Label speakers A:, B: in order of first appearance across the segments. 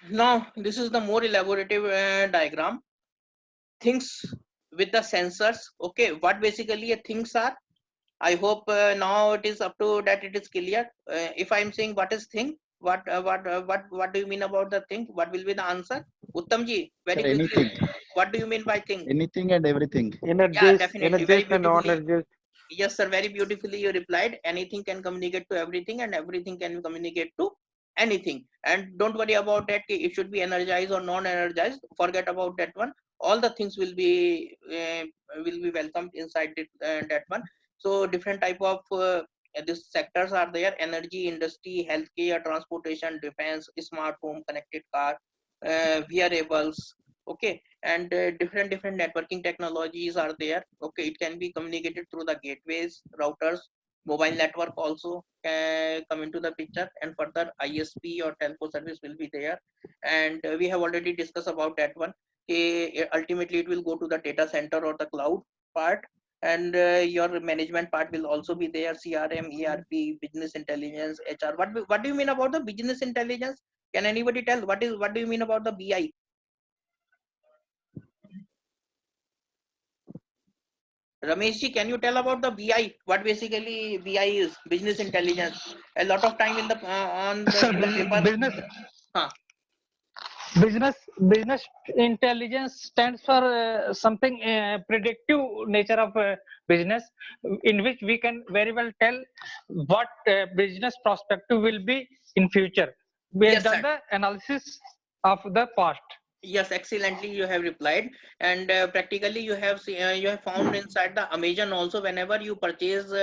A: Now this is the more elaborative diagram. Things with the sensors. Okay, what basically things are. I hope now it is up to that it is clear. If I am saying what is thing, what do you mean about the thing? What will be the answer? Uttam ji,
B: Sir,
A: very
B: anything,
A: quickly. What do you mean by thing?
B: anything and everything.
A: Yeah,
C: Energies,
A: definitely. Very
C: energies and
A: beautifully.
C: non-energies.
A: Yes, sir. Very beautifully you replied. Anything can communicate to everything, and everything can communicate to anything. And don't worry about that. It should be energized or non-energized. Forget about that one. All the things will be welcomed inside that one. So different type of these sectors are there: energy, industry, healthcare, transportation, defense, smart home, connected car, wearables. Okay, and different networking technologies are there. Okay, it can be communicated through the gateways, routers, mobile network also can come into the picture, and further ISP or telco service will be there. And we have already discussed about that one. Ultimately it will go to the data center or the cloud part, and your management part will also be there: CRM, ERP, business intelligence, HR. What do you mean about the business intelligence? Can anybody tell what do you mean about the BI? Ramesh ji, can you tell about the BI? What basically BI is? Business intelligence. A lot of time in the on the
D: Sir,
A: in the paper. Huh.
D: business business intelligence stands for something predictive nature of business, in which we can very well tell what business perspective will be in future based
A: Yes,
D: on
A: sir.
D: the analysis of the past.
A: Yes, excellently you have replied. And practically you have found inside the Amazon also, whenever you purchase,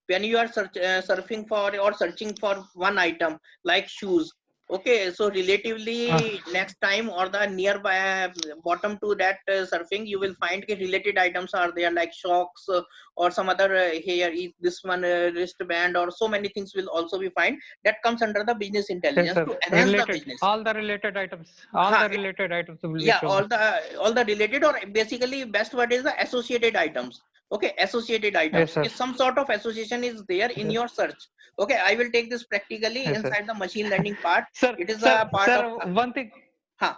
A: when you are surfing for or searching for one item like shoes. Okay, so relatively next time or the nearby bottom to that surfing, you will find related items are there like socks, or some other this one wristband, or so many things will also be find that comes under the business
D: Yes,
A: intelligence
D: sir.
A: to enhance the
D: Related,
A: business.
D: all the related items, all
A: Ha,
D: the related items will be
A: yeah,
D: shown.
A: all the related, or basically best word is the associated items. Okay, associated
D: Yes,
A: items
D: sir.
A: is some sort of association is there in
D: Yes,
A: your search. Okay, I will take this practically
D: yes, sir.
A: inside the machine learning part.
D: Sir,
A: It is
D: sir,
A: a part
D: sir,
A: of
D: one thing,
A: huh.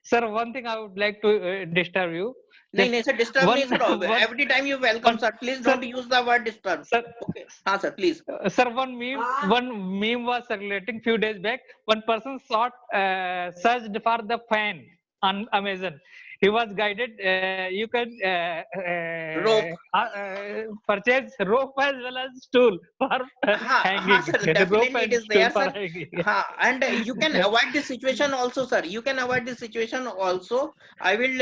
D: sir, one thing I would like to disturb you.
A: नहीं
D: Just
A: नहीं sir, disturb
D: one,
A: नहीं sir.
D: one,
A: Every time you welcome
D: one,
A: sir, please
D: sir,
A: don't use the word disturb.
D: sir,
A: Okay, हाँ sir, please.
D: sir, one meme was circulating few days back. One person searched for the fan on Amazon. He was guided. You can
A: Rope.
D: purchase rope as well as stool for
A: हाँ
D: hanging.
A: sir,
D: Rope
A: definitely it
D: and
A: is
D: stool
A: there
D: for
A: sir.
D: hanging.
A: And you can avoid this situation also sir. You can avoid this situation also. I will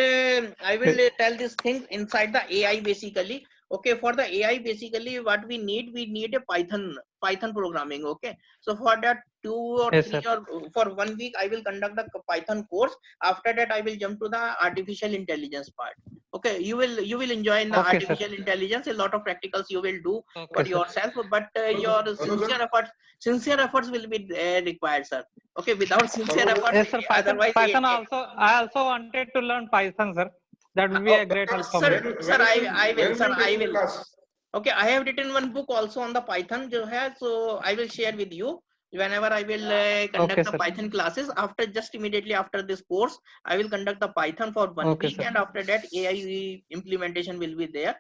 A: tell these things inside the AI basically. Okay, for the AI basically what we need a Python programming. Okay, so for that 2 or 3
D: Yes, sir.
A: or for 1 week I will conduct the Python course. After that I will jump to the artificial intelligence part. Okay, you will enjoy in the
D: Okay, sir.
A: artificial intelligence. A lot of practicals you will do
D: Okay,
A: for
D: sir.
A: yourself, but your sincere efforts will be required sir. Okay, without sincere efforts,
D: Yes, sir. Python.
A: otherwise
D: Python also. I also wanted to learn Python, sir. That will be a great help for
A: sir,
D: me.
A: I will
E: when
A: sir,
E: will you
A: I
E: take the
A: will.
E: class?
A: Okay, I have written one book also on the Python जो है, so I will share with you whenever I will
D: Okay,
A: conduct the
D: sir.
A: Python classes. After just immediately after this course, I will conduct the Python for one
D: Okay,
A: week,
D: sir.
A: and after that AI implementation will be there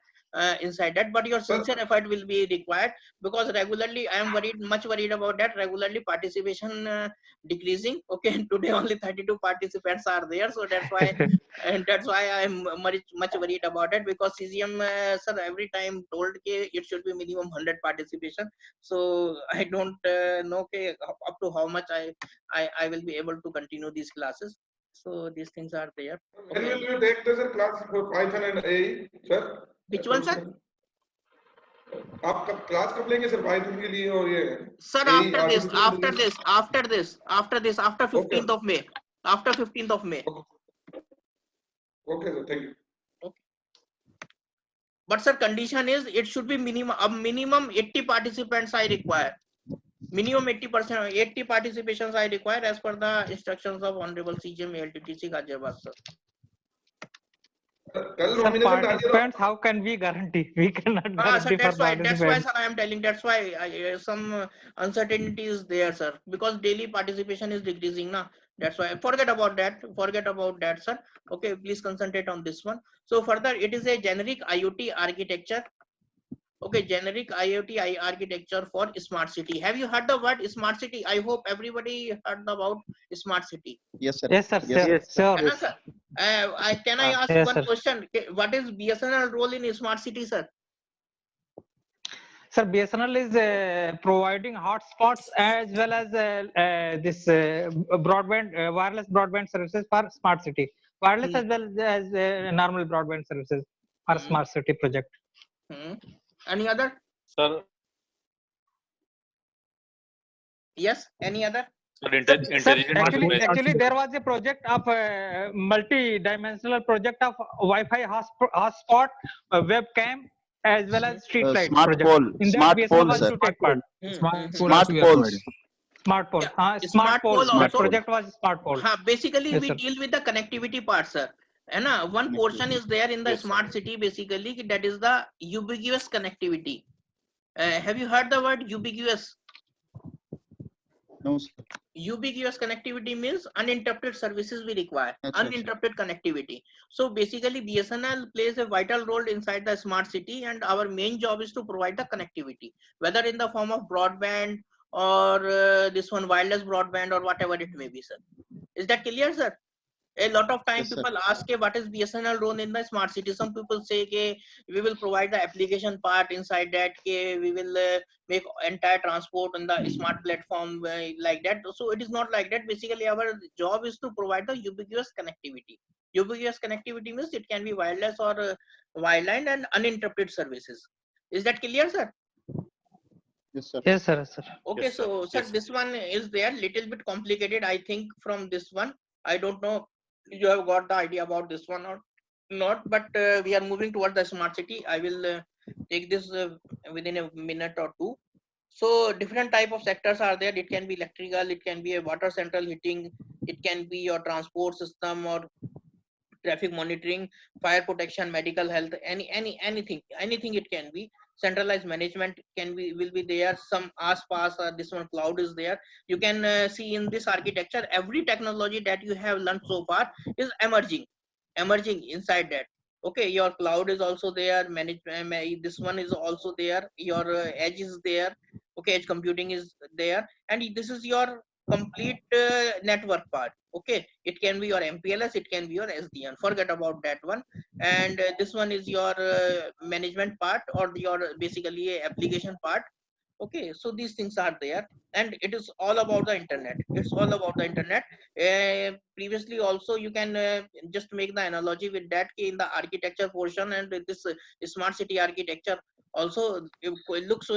A: inside that. But your
E: Sir,
A: sincere effort will be required, because regularly I am much worried about that. Regularly participation decreasing. Okay, and today only 32 participants are there, so that's why. And that's why I'm much worried about it, because CGM sir every time told it should be minimum 100 participation. So I don't know up to how much I will be able to continue these classes. So these things are there.
E: when
A: Okay,
E: will you take the sir class for Python and AI, sir?
A: which one sir?
E: आप कब class कब लेंगे sir Python के लिए और ये
A: Sir,
E: AI
A: after this,
E: artificial
A: after
E: intelligence?
A: this, after this, after this, after
E: Okay,
A: 15th of May, after 15th of May.
E: okay sir, thank you.
A: Okay. But sir, condition is it should be minimum 80 participants I require. Minimum 80%, 80 participations I require as per the instructions of Honorable CGM LTTC Ghaziabad sir.
E: कल
D: Sir,
E: nomination डालिए तो
D: participants, how can we guarantee? We cannot
A: Sir,
D: guarantee for
A: that's why sir
D: participants.
A: I am telling, that's why some uncertainty is there sir, because daily participation is decreasing now. That's why forget about that, sir. Okay, please concentrate on this one. So further, it is a generic IoT architecture. Okay, generic IoT architecture for smart city. Have you heard the word smart city? I hope everybody heard about smart city.
B: Yes, sir.
D: Yes, sir.
B: Yes,
D: Sure. Sure.
A: Can I, sir? Can I ask
D: Yes,
A: one
D: sir.
A: question? What is BSNL role in smart city, sir?
D: Sir, BSNL is providing hotspots as well as this broadband, wireless broadband services for smart city. Wireless as well as normal broadband services for
A: Hmm.
D: smart city project.
A: Any other?
C: Sir,
A: Yes. Any other?
C: sir,
D: Sir,
C: intelligent
D: actually, there was a project of multi-dimensional project of Wi-Fi hotspot, webcam, as well as street light
B: smart
D: project.
B: pole,
D: In that,
B: smart
D: BSNL
B: pole,
D: was
B: sir.
D: to take part.
B: Smart poles.
D: Smart pole.
A: Yeah,
D: Smart
A: smart
D: pole.
A: pole
D: That
A: also.
D: project was smart pole.
A: Basically,
D: Yes,
A: we
D: sir.
A: deal with the connectivity part, sir. And one portion is there in the
C: Yes, sir.
A: smart city, basically, that is the ubiquitous connectivity. Have you heard the word ubiquitous?
B: No, sir.
A: Ubiquitous connectivity means uninterrupted services we require.
B: That's right, sir.
A: Uninterrupted connectivity. So basically, BSNL plays a vital role inside the smart city, and our main job is to provide the connectivity, whether in the form of broadband or this one wireless broadband or whatever it may be, sir. Is that clear, sir? A lot of time
B: Yes, sir.
A: people ask what is BSNL role in the smart city. Some people say we will provide the application part inside that, we will make entire transport on the smart platform like that. So it is not like that. Basically, our job is to provide the ubiquitous connectivity. Ubiquitous connectivity means it can be wireless or wireline and uninterrupted services. Is that clear, sir?
B: Yes, sir.
D: Yes, sir. Sir.
A: Okay,
C: Yes, sir.
A: so sir,
C: Yes.
A: this one is there little bit complicated, I think, from this one. I don't know you have got the idea about this one or not, but we are moving towards the smart city. I will take this within a minute or two. So different type of sectors are there. It can be electrical, it can be a water central heating, it can be your transport system or traffic monitoring, fire protection, medical health, anything it can be. Centralized management can be will be there. Some ASPAS, this one cloud is there. You can see in this architecture every technology that you have learned so far is emerging inside that. Okay, your cloud is also there. This one is also there. Your edge is there. Okay, edge computing is there, and this is your complete network part. Okay, it can be your MPLS, it can be your SDN. Forget about that one. And this one is your management part or your basically a application part. Okay, so these things are there, and it is all about the internet. It's all about the internet. Previously also you can just make the analogy with that in the architecture portion, and this smart city architecture also it looks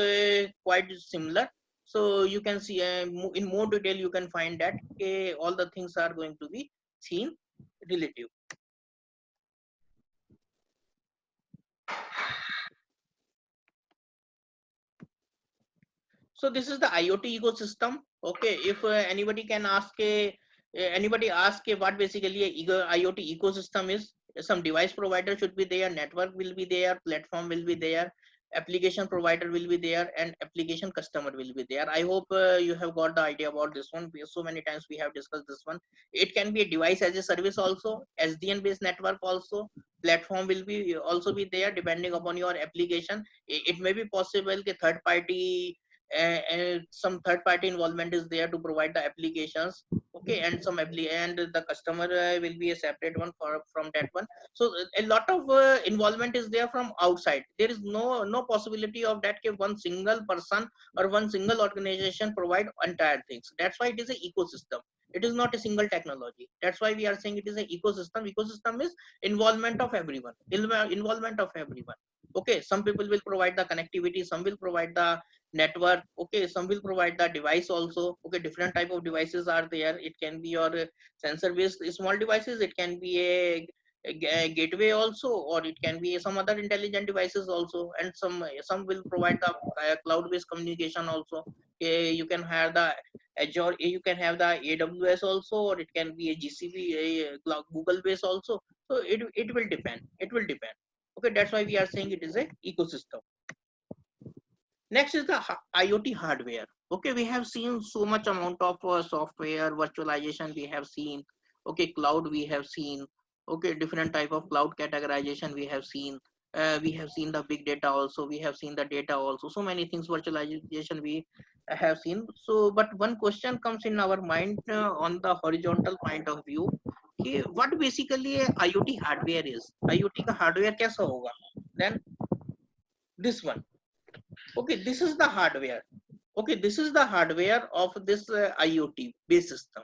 A: quite similar. So you can see in more detail you can find that all the things are going to be seen relative. So this is the IoT ecosystem. Okay, if anybody can ask anybody ask what basically a IoT ecosystem is, some device provider should be there, network will be there, platform will be there, application provider will be there, and application customer will be there. I hope you have got the idea about this one. So many times we have discussed this one. It can be a device as a service also, SDN based network also, platform will be also be there depending upon your application. It may be possible that third party some third party involvement is there to provide the applications. Okay, and and the customer will be a separate one from that one. So a lot of involvement is there from outside. There is no possibility of that one single person or one single organization provide entire things. That's why it is an ecosystem. It is not a single technology. That's why we are saying it is an ecosystem. Ecosystem is involvement of everyone. Involvement of everyone. Okay, some people will provide the connectivity, some will provide the network. Okay, some will provide the device also. Okay, different type of devices are there. It can be your sensor based small devices, it can be a gateway also, or it can be some other intelligent devices also, and some will provide the cloud based communication also. You can have the Azure, you can have the AWS also, or it can be a GCP, Google based also. So it will depend. Okay, that's why we are saying it is a ecosystem. Next is the IoT hardware. Okay, we have seen so much amount of software virtualization we have seen. Okay, cloud we have seen. Okay, different type of cloud categorization we have seen. We have seen the big data also. We have seen the data also. So many things virtualization we have seen. So, but one question comes in our mind on the horizontal point of view. कि what basically a IoT hardware is? IoT का hardware कैसा होगा? Then this one. Okay, this is the hardware. Okay, this is the hardware of this IoT base system.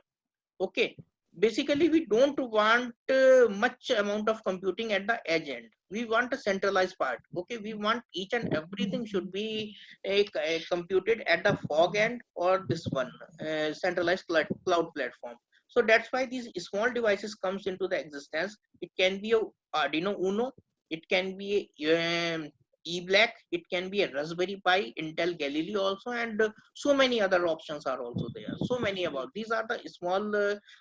A: Okay, basically we don't want much amount of computing at the edge end. We want a centralized part. Okay, we want each and everything should be computed at the fog end or this one centralized cloud platform. So that's why these small devices comes into the existence. It can be a Arduino Uno, it can be a E-Black, it can be a Raspberry Pi, Intel Galileo also, and so many other options are also there. So many about these are the small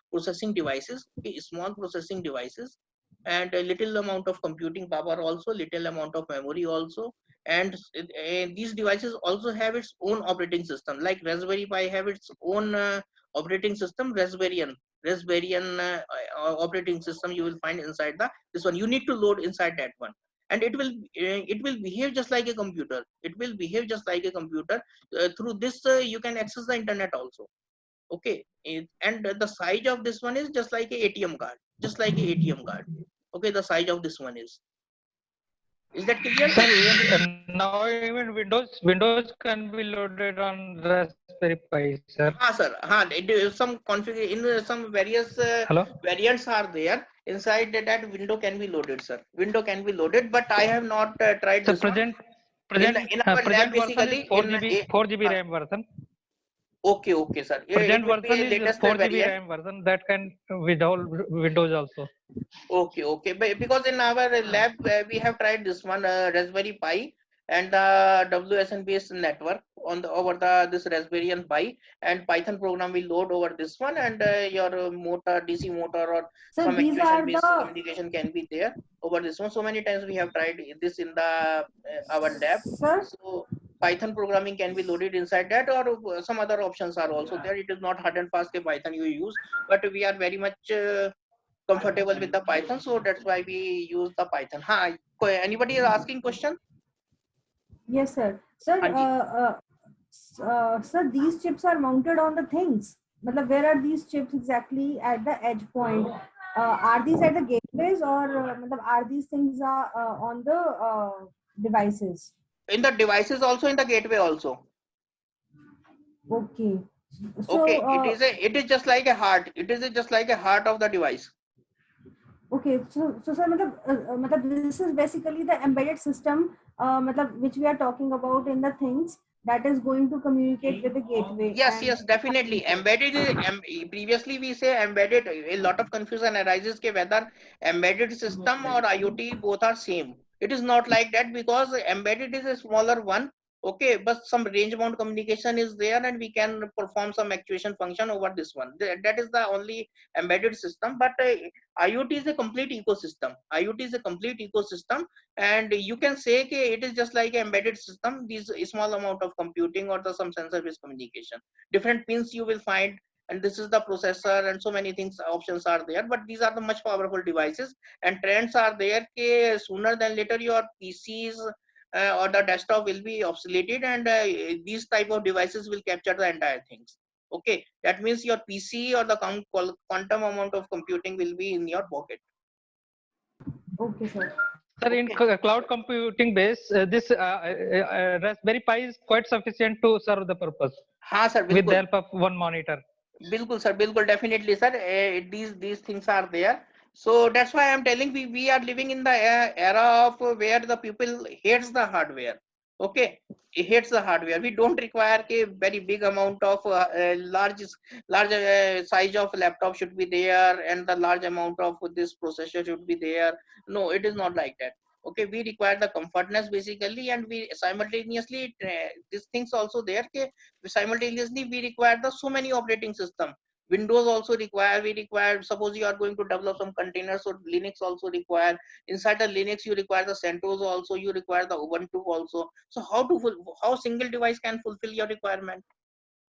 A: processing devices, okay, small processing devices, and a little amount of computing power also, little amount of memory also, and these devices also have its own operating system. Like Raspberry Pi have its own operating system, Raspberry operating system you will find inside the this one. You need to load inside that one, and it will behave just like a computer. It will behave just like a computer. Through this you can access the internet also. Okay, and the size of this one is just like a ATM card, just like a ATM card. Okay, the size of this one is that clear?
D: Sir, even now even Windows can be loaded on Raspberry Pi, sir.
A: Sir, it is some config in some various
D: Hello.
A: variants are there inside that window can be loaded, sir. Window can be loaded, but I have not tried
D: So
A: this one. In our lab
D: present version is
A: basically in
D: 4 GB RAM version.
A: okay, sir. It
D: Present
A: will be
D: version
A: a
D: is
A: latest
D: 4 GB
A: variant.
D: RAM version that can with all Windows also.
A: Okay. But because in our lab we have tried this one Raspberry Pi and the WSN based network on the over the this Raspberry and Pi, and Python program will load over this one, and your motor DC motor or
C: So
A: some
C: these
A: actuation
C: are
A: based
C: the
A: communication can be there over this one. So many times we have tried this in the our lab.
C: sir.
A: So Python programming can be loaded inside that, or some other options are also there. It is not hard and fast Python you use, but we are very much comfortable with the Python, so that's why we use the Python. Hi, anybody is asking question?
C: Yes, sir. Sir,
A: Anji.
C: sir, these chips are mounted on the things. Matlab, where are these chips exactly at the edge point? Are these at the gateways or matlab, are these things on the devices?
A: In the devices also, in the gateway also.
C: Okay. So,
A: Okay, it is just like a heart. It is just like a heart of the device.
C: okay. So sir, matlab, this is basically the embedded system, matlab, which we are talking about in the things that is going to communicate with the gateway.
A: Yes, definitely. Embedded previously we say embedded. A lot of confusion arises ke whether embedded system or IoT both are same. It is not like that, because embedded is a smaller one. Okay, but some range bound communication is there, and we can perform some actuation function over this one. That is the only embedded system. But IoT is a complete ecosystem. IoT is a complete ecosystem, and you can say that it is just like an embedded system. These small amount of computing or the some sensor based communication, different pins you will find, and this is the processor, and so many things options are there. But these are the much powerful devices, and trends are there that sooner than later your PCs or the desktop will be obsoleted, and these type of devices will capture the entire things. Okay, that means your PC or the quantum amount of computing will be in your pocket.
C: Okay, sir.
D: Sir, in
A: Okay.
D: cloud computing base, this Raspberry Pi is quite sufficient to serve the purpose
A: हाँ sir,
D: with the
A: बिल्कुल.
D: help of one monitor.
A: बिल्कुल sir, बिल्कुल definitely sir. These things are there. So that's why I'm telling we are living in the era of where the people hates the hardware. Okay, he hates the hardware. We don't require a very big amount of large size of laptop should be there, and the large amount of this processor should be there. No, it is not like that. Okay, we require the comfortness basically, and we simultaneously these things also there. Okay, simultaneously we require the so many operating system. Windows also require, we require, suppose you are going to develop some containers, so Linux also require. Inside the Linux you require the CentOS also, you require the Ubuntu also. So how single device can fulfill your requirement?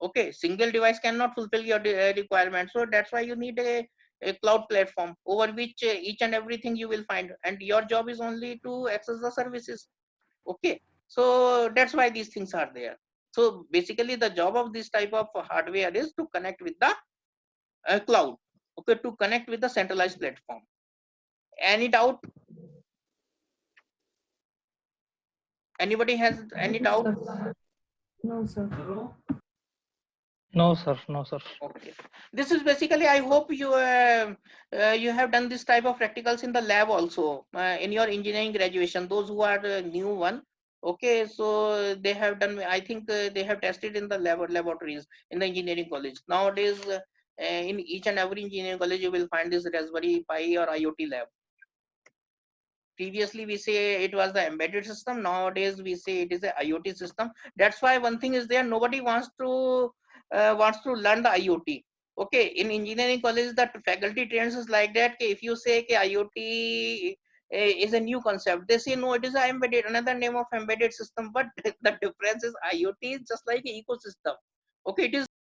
A: Okay, single device cannot fulfill your requirement. So that's why you need a cloud platform over which each and everything you will find, and your job is only to access the services. Okay, so that's why these things are there. So basically the job of this type of hardware is to connect with the cloud. Okay, to connect with the centralized platform. Any doubt? Anybody has any doubt?
C: No, sir.
D: No, sir. No, sir.
A: Okay, this is basically, I hope you you have done this type of practicals in the lab also in your engineering graduation. Those who are new one, okay, so they have done, I think they have tested in the laboratories in the engineering college. Nowadays, in each and every engineering college, you will find this Raspberry Pi or IoT lab. Previously we say it was the embedded system, nowadays we say it is a IoT system. That's why one thing is there, nobody wants to learn the IoT. Okay, in engineering college that faculty trains us like that, if you say IoT is a new concept, they say no, it is a embedded, another name of embedded system. But the difference is IoT is just like an ecosystem. Okay, it is